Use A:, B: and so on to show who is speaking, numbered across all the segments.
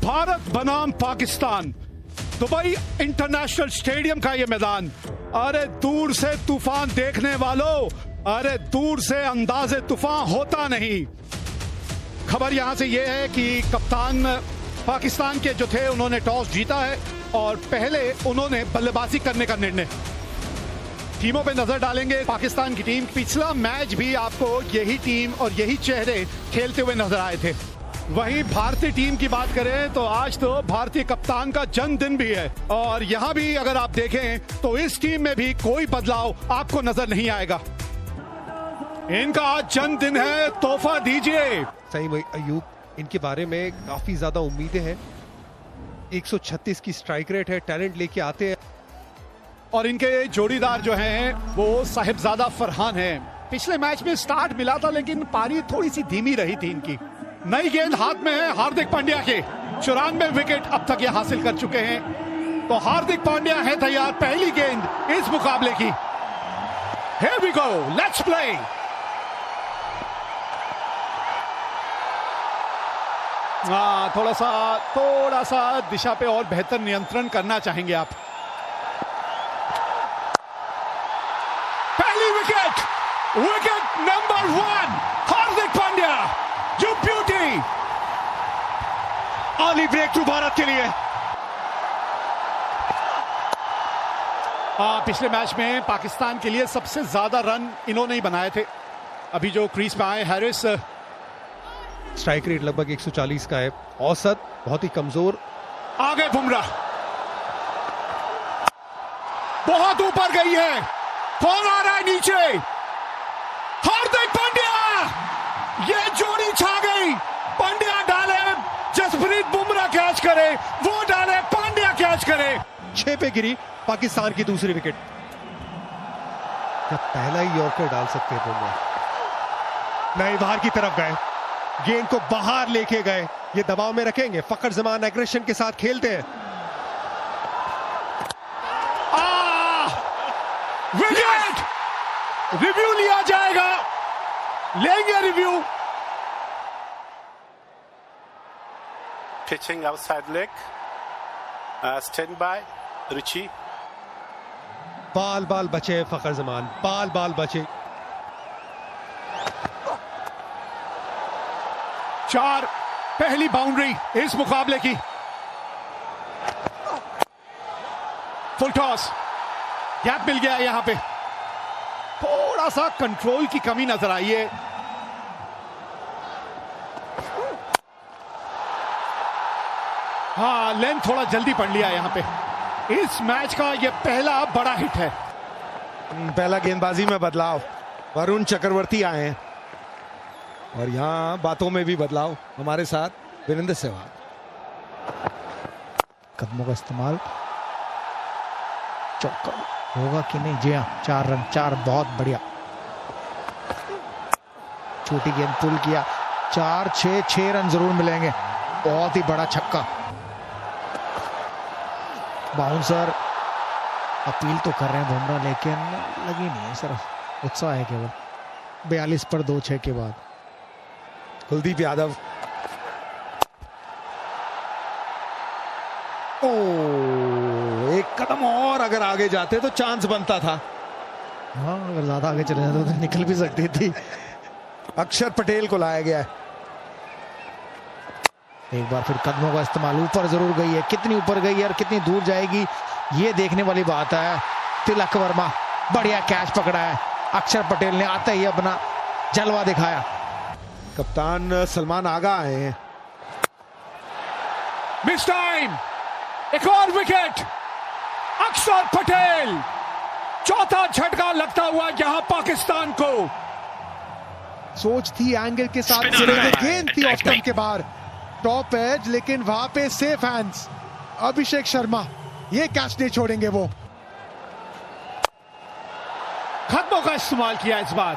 A: भारत बनाम Pakistan, Dubai international stadium का ये मैदान। अरे दूर से तूफान देखने वालों, अरे दूर से अंदाजे तूफान होता नहीं। खबर यहां से ये है कि कप्तान पाकिस्तान के जो थे उन्होंने टॉस जीता है और पहले उन्होंने बल्लेबाजी करने का निर्णय। टीमों पे नजर डालेंगे पाकिस्तान की टीम। पिछला मैच भी आपको यही टीम और यही चेहरे खेलते हुए नजर आए थे। वहीं भारतीय टीम की बात करें तो आज तो भारतीय कप्तान का जन्मदिन भी है और यहाँ भी अगर आप देखें तो इस टीम में भी कोई बदलाव आपको नजर नहीं आएगा। इनका आज जन्मदिन है, तोहफा दीजिए।
B: सही में अयूब, इनके बारे में काफी ज्यादा उम्मीदें हैं। 136 की स्ट्राइक रेट है, टैलेंट लेके आते हैं।
A: और इनके जोड़ीदार जो हैं वो साहिबजादा फरहान हैं। पिछले मैच में स्टार्ट मिला था लेकिन पारी थोड़ी सी धीमी रही थी इनकी। नई गेंद हाथ में है हार्दिक पांड्या के। 94 विकेट अब तक ये हासिल कर चुके हैं। तो हार्दिक पांड्या है तैयार पहली गेंद इस मुकाबले की। Here we go, let's play। थोड़ा सा दिशा पे और बेहतर नियंत्रण करना चाहेंगे आप। पहली wicket, wicket number 1 Hardik Pandya, जो beauty.
B: Early breakthrough Bharat के लिए।
A: पिछले मैच में पाकिस्तान के लिए सबसे ज्यादा रन इन्होंने ही बनाए थे। अभी जो क्रीज पे आए हैरिस।
B: स्ट्राइक रेट लगभग 140 का है, औसत बहुत ही कमजोर।
A: आगे बुमराह, बहुत ऊपर गई है। कौन आ रहा है नीचे? हार्दिक पांड्या, ये जोड़ी छा गई। पांड्या डाले, जसप्रीत बुमराह कैच करे, वो डाले, पांड्या कैच करे।
B: 6 पे गिरी पाकिस्तान की दूसरी विकेट। पहला ही यॉर्कर डाल सकते हैं बुमराह। नहीं, बाहर की तरफ गए, गेंद को बाहर लेके गए। ये दबाव में रखेंगे, फखर जमान एग्रेशन के साथ खेलते हैं।
A: विकेट, रिव्यू लिया जाएगा, लेंगे review.
C: Pitching outside leg, stand by, Ruchi।
B: बाल बचे फखर जमान, बाल बचे।
A: 4, पहली बाउंड्री इस मुकाबले की। फुल टॉस, गैप मिल गया यहां पे। थोड़ा सा कंट्रोल की कमी नजर आई है। हाँ, लेंथ थोड़ा जल्दी पड़ लिया यहां पे। इस मैच का ये पहला बड़ा हिट है।
D: पहला गेंदबाजी में बदलाव, वरुण चक्रवर्ती आए हैं और यहां बातों में भी बदलाव हमारे साथ वीरेंद्र सहवाग।
E: कदमों का इस्तेमाल, चौका होगा कि नहीं? जी हाँ, 4 रन, 4, बहुत बढ़िया। छोटी गेंद पुल किया, 4, 6 रन जरूर मिलेंगे। बहुत ही बड़ा छक्का। बाउंसर अपील तो कर रहे हैं बुमराह लेकिन लगी नहीं है, सिर्फ उत्साह है केवल। 42 पर 2-6 के बाद
D: कुलदीप यादव। एक कदम और अगर आगे जाते तो चांस बनता था।
E: हाँ, अगर ज्यादा आगे चले जाते तो निकल भी सकती थी।
D: अक्षर पटेल को लाया गया है।
E: एक बार फिर कदमों का इस्तेमाल, ऊपर जरूर गई है। कितनी ऊपर गई है और कितनी दूर जाएगी ये देखने वाली बात है। तिलक वर्मा, बढ़िया कैच पकड़ा है। अक्षर पटेल ने आते ही अपना जलवा दिखाया।
D: कप्तान सलमान आगा आए हैं।
A: मिस टाइम, एक और विकेट। अक्षर पटेल, चौथा झटका लगता हुआ यहां पाकिस्तान को।
F: सोच थी एंगल के साथ, गेंद थी ऑफ स्टंप के बाहर, टॉप एज, लेकिन वहां पे सेफ हैंड्स। अभिषेक शर्मा ये कैच नहीं छोड़ेंगे वो।
A: कदमों का इस्तेमाल किया इस बार।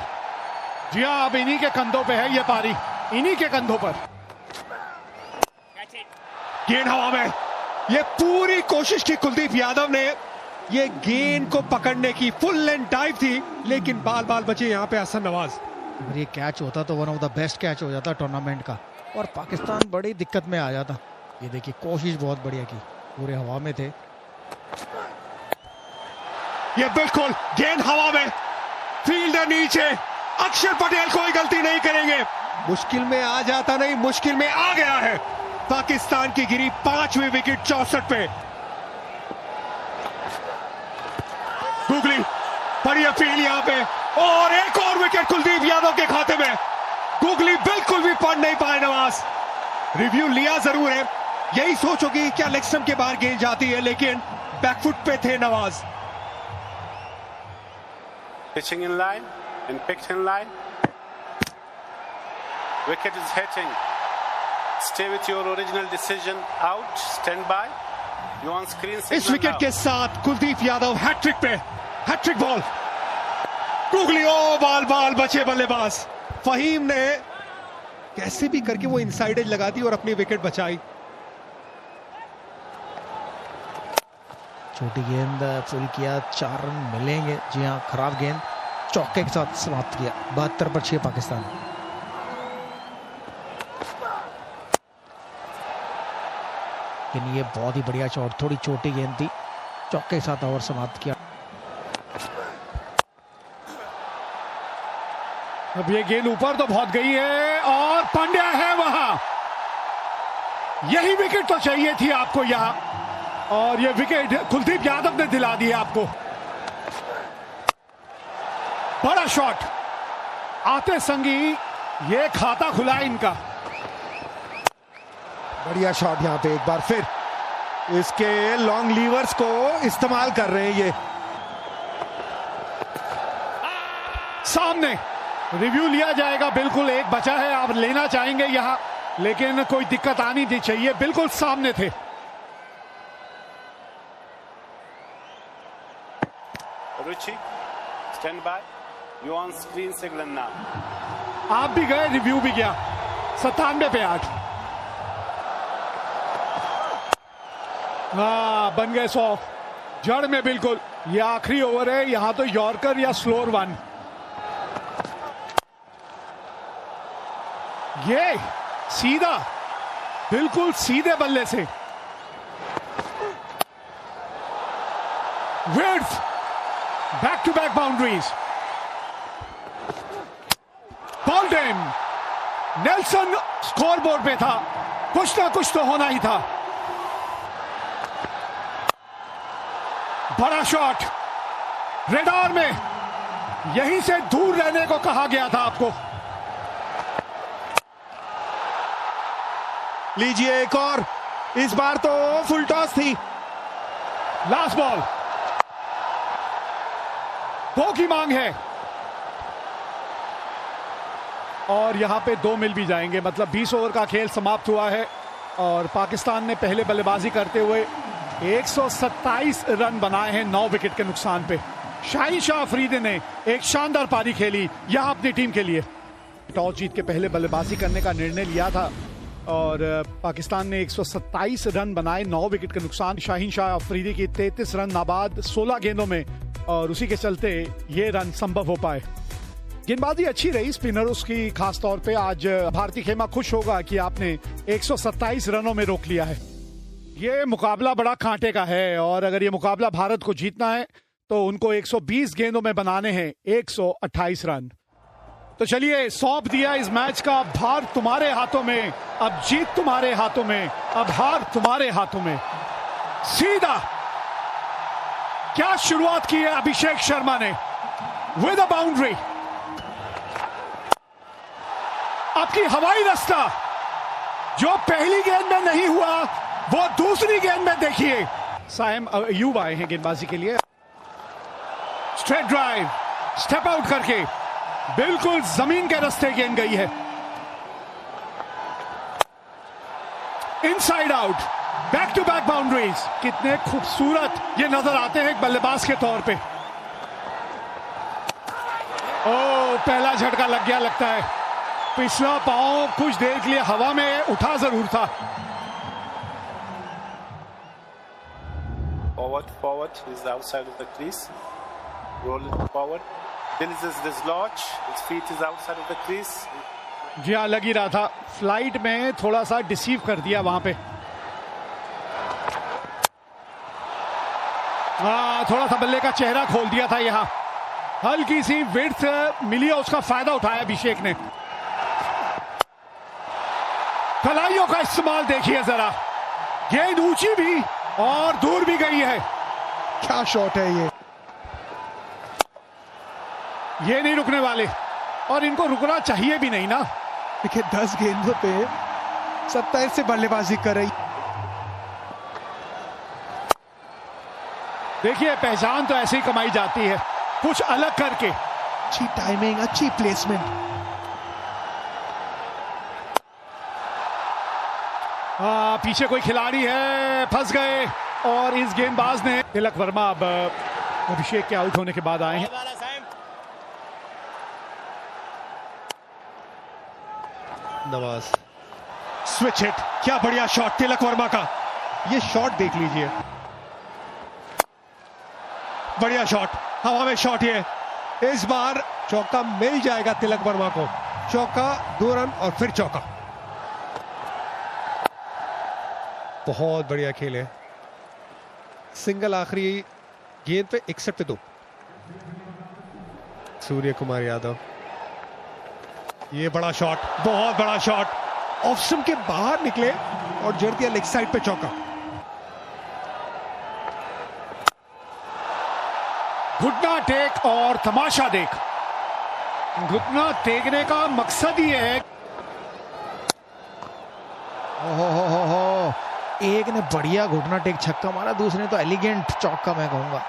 A: जी हाँ, अब इन्हीं के कंधों पे है ये पारी, इन्हीं के कंधों पर।
B: गेंद हवा में, ये पूरी कोशिश की कुलदीप यादव ने ये गेंद को पकड़ने की। फुल लेंथ डाइव थी लेकिन बाल बचे यहाँ पे हसन नवाज।
E: अगर ये कैच होता तो one of the best catch हो जाता टूर्नामेंट का और पाकिस्तान बड़ी दिक्कत में आ जाता। ये देखिए कोशिश बहुत बढ़िया की, पूरे हवा में थे।
B: ये बिल्कुल गेंद हवा में, फील्डर नीचे, अक्षर पटेल कोई गलती नहीं करेंगे। मुश्किल में आ जाता नहीं, मुश्किल में आ गया है। पाकिस्तान की गिरी 5वीं विकेट 64 पे। गुगली बड़ी अपील यहां पे, और एक और विकेट कुलदीप यादव के खाते में। गुगली बिल्कुल भी पढ़ नहीं पाए नवाज। रिव्यू लिया जरूर है, यही सोचो कि क्या लेग स्टंप के बाहर गेंद जाती है, लेकिन बैकफुट पे थे Nawaz.
C: Pitching in line and picked in line. Wicket is hitting. Stay with your original decision. Out. Stand by. You on screen.
B: इस विकेट के साथ कुलदीप यादव हैट्रिक पे, हैट्रिक बॉल। गुगली, ओ बाल बचे बल्लेबाज। फहीम ने कैसे भी करके वो इनसाइड एज लगा दी और अपनी विकेट बचाई।
E: छोटी गेंद फुल किया, 4 रन मिलेंगे। जी हाँ, खराब गेंद चौके के साथ समाप्त किया। 72 पर 6 पाकिस्तान। लेकिन ये बहुत ही बढ़िया शॉट, थोड़ी छोटी गेंद थी, चौके के साथ ओवर समाप्त किया।
A: अब ये गेंद ऊपर तो बहुत गई है, और पांड्या है वहां। यही विकेट तो चाहिए थी आपको यहां, और ये विकेट कुलदीप यादव ने दिला दी है आपको। बड़ा शॉट आते संगी, ये खाता खुला इनका।
D: बढ़िया शॉट यहाँ पे एक बार फिर, इसके लॉन्ग लीवर्स को इस्तेमाल कर रहे हैं ये।
A: सामने रिव्यू लिया जाएगा, बिल्कुल एक बचा है, आप लेना चाहेंगे यहां, लेकिन कोई दिक्कत आनी नहीं चाहिए, बिल्कुल सामने थे।
C: Ruchi, stand by. You on screen signal now.
A: आप भी गए, रिव्यू भी गया। 97 पे 8। हाँ, बन गए 100 जड़ में बिल्कुल। ये आखिरी ओवर है, यहां तो यॉर्कर या स्लोअर वन। ये सीधा, बिल्कुल सीधे बल्ले से width, back to back boundaries. बॉल्डन, नेल्सन स्कोरबोर्ड पे था, कुछ ना कुछ तो होना ही था। बड़ा शॉट रेडार में, यहीं से दूर रहने को कहा गया था आपको।
D: लीजिए एक और, इस बार तो फुल टॉस थी।
A: लास्ट बॉल, 2 की मांग है, और यहां पे 2 मिल भी जाएंगे, मतलब 20 ओवर का खेल समाप्त हुआ है, और पाकिस्तान ने पहले बल्लेबाजी करते हुए 127 रन बनाए हैं 9 विकेट के नुकसान पे। शाहिन शाह अफरीदी ने एक शानदार पारी खेली यहां अपनी टीम के लिए। टॉस जीत के पहले बल्लेबाजी करने का निर्णय लिया था, और पाकिस्तान ने 127 रन बनाए 9 विकेट के नुकसान। शाहिन शाह अफरीदी की 33 रन नाबाद 16 गेंदों में, और उसी के चलते ये रन संभव हो पाए। गेंदबाजी अच्छी रही स्पिनर्स की, खास तौर पे आज भारती खेमा खुश होगा कि आपने 127 रनों में रोक लिया है। ये मुकाबला बड़ा कांटे का है, और अगर ये मुकाबला भारत को जीतना है तो उनको 120 गेंदों में बनाने हैं 128 रन। तो चलिए, सौंप दिया इस मैच का भार तुम्हारे हाथों में, अब जीत तुम्हारे हाथों में, अब हार तुम्हारे हाथों में। सीधा क्या शुरुआत की है अभिषेक शर्मा ने विद अ बाउंड्री। आपकी हवाई रास्ता जो पहली गेंद में नहीं हुआ, वो दूसरी गेंद में देखिए। साइम अयूब आए हैं गेंदबाजी के लिए। स्ट्रेट ड्राइव, स्टेप आउट करके बिल्कुल जमीन के रास्ते गेंद गई है। Inside out, back to back boundaries. कितने खूबसूरत ये नजर आते हैं एक बल्लेबाज के तौर पे। ओ, पहला झटका लग गया लगता है। पिछला पांव कुछ देर के लिए हवा में उठा जरूर था।
C: Forward is outside of the crease. Roll it forward. This is dislodge. His feet is outside of the crease.
A: जी हाँ, लग ही रहा था। फ्लाइट में थोड़ा सा डिसीव कर दिया वहां पे। थोड़ा सा बल्ले का चेहरा खोल दिया था यहाँ, हल्की सी विड्थ मिली है, उसका फायदा उठाया अभिषेक ने। कलाइयों का इस्तेमाल देखिए जरा, गेंद ऊंची भी और दूर भी गई है।
F: क्या शॉट है
A: ये नहीं रुकने वाले, और इनको रुकना चाहिए भी नहीं ना।
F: देखिए 10 गेंदों पे 27 से बल्लेबाजी कर रही।
A: देखिए पहचान तो ऐसे ही कमाई जाती है, कुछ अलग करके।
F: अच्छी टाइमिंग, अच्छी प्लेसमेंट।
A: पीछे कोई खिलाड़ी है, फंस गए, और इस गेंदबाज ने, तिलक वर्मा अब अभिषेक के आउट होने के बाद आए हैं।
B: नवाज स्विच हिट, क्या बढ़िया शॉट तिलक वर्मा का। ये शॉट देख लीजिए, बढ़िया शॉट, हवा में शॉट। ये इस बार चौका मिल जाएगा तिलक वर्मा को। चौका, 2 रन और फिर चौका। बहुत बढ़िया खेल है। सिंगल आखिरी गेंद पे 61 पे 2। सूर्य कुमार यादव, ये बड़ा शॉट, बहुत बड़ा शॉट, ऑफ स्टंप के बाहर निकले और जड़ दिया लेग साइड पे चौका।
A: घुटना टेक और तमाशा देख। घुटना टेकने का मकसद ही है।
E: हो, एक ने बढ़िया घुटना टेक छक्का मारा, दूसरे ने तो एलिगेंट चौका मैं कहूंगा।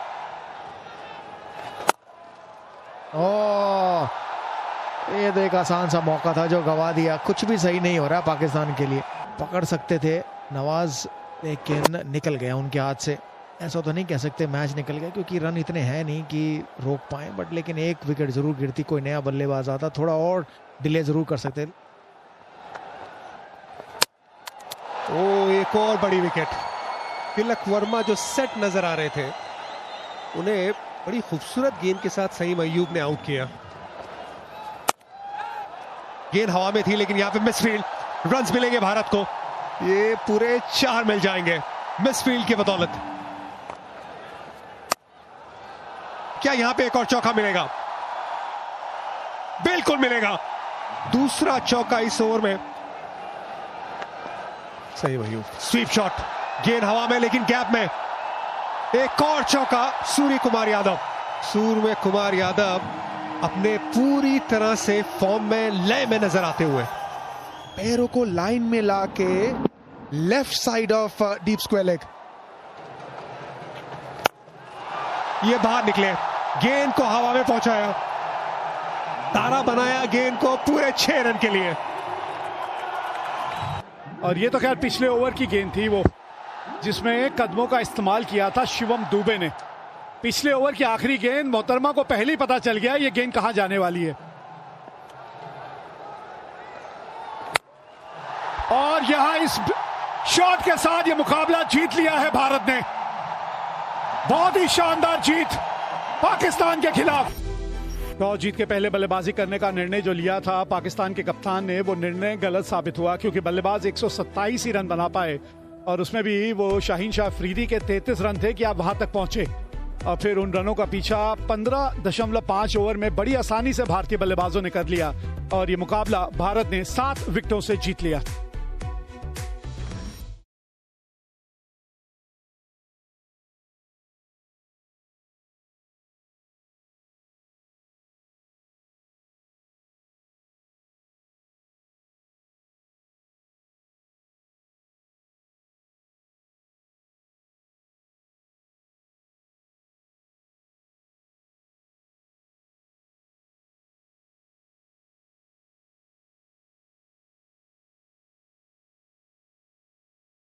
E: ये तो एक आसान सा मौका था जो गवा दिया। कुछ भी सही नहीं हो रहा पाकिस्तान के लिए। पकड़ सकते थे नवाज, लेकिन निकल गया उनके हाथ से। ऐसा तो नहीं कह सकते मैच निकल गया, क्योंकि रन इतने हैं नहीं कि रोक पाए, बट लेकिन एक विकेट जरूर गिरती, कोई नया बल्लेबाज आता, थोड़ा और डिले जरूर कर सकते।
B: एक और बड़ी विकेट। तिलक वर्मा जो सेट नजर आ रहे थे, उन्हें बड़ी खूबसूरत गेंद के साथ सईम अय्यूब ने आउट किया। गेंद हवा में थी, लेकिन यहां पे मिसफील्ड, रन्स मिलेंगे भारत को। ये पूरे 4 मिल जाएंगे मिसफील्ड की बदौलत। क्या यहां पे एक और चौका मिलेगा? बिल्कुल मिलेगा। दूसरा चौका इस ओवर में। सही वही स्वीप शॉट, गेंद हवा में लेकिन गैप में। एक और चौका सूर्य कुमार यादव। सूर्य कुमार यादव अपने पूरी तरह से फॉर्म में, लय में नजर आते हुए।
F: पैरों को लाइन में लाके left side of deep square leg.
B: ये बाहर निकले, गेंद को हवा में पहुंचाया, तारा बनाया गेंद को पूरे 6 रन के लिए।
A: और ये तो खैर पिछले ओवर की गेंद थी, वो जिसमें कदमों का इस्तेमाल किया था शिवम दुबे ने। पिछले ओवर की आखिरी गेंद, मोहतरमा को पहले ही पता चल गया ये गेंद कहां जाने वाली है। और यहां इस शॉट के साथ ये मुकाबला जीत लिया है भारत ने। बहुत ही शानदार जीत पाकिस्तान के खिलाफ। टॉस जीत के पहले बल्लेबाजी करने का निर्णय जो लिया था पाकिस्तान के कप्तान ने, वो निर्णय गलत साबित हुआ, क्योंकि बल्लेबाज 127 ही रन बना पाए, और उसमें भी वो शाहीन शाह अफरीदी के 33 रन थे कि आप वहां तक पहुंचे। और फिर उन रनों का पीछा 15.5 ओवर में बड़ी आसानी से भारतीय बल्लेबाजों ने कर लिया, और ये मुकाबला भारत ने 7 विकेटों से जीत लिया।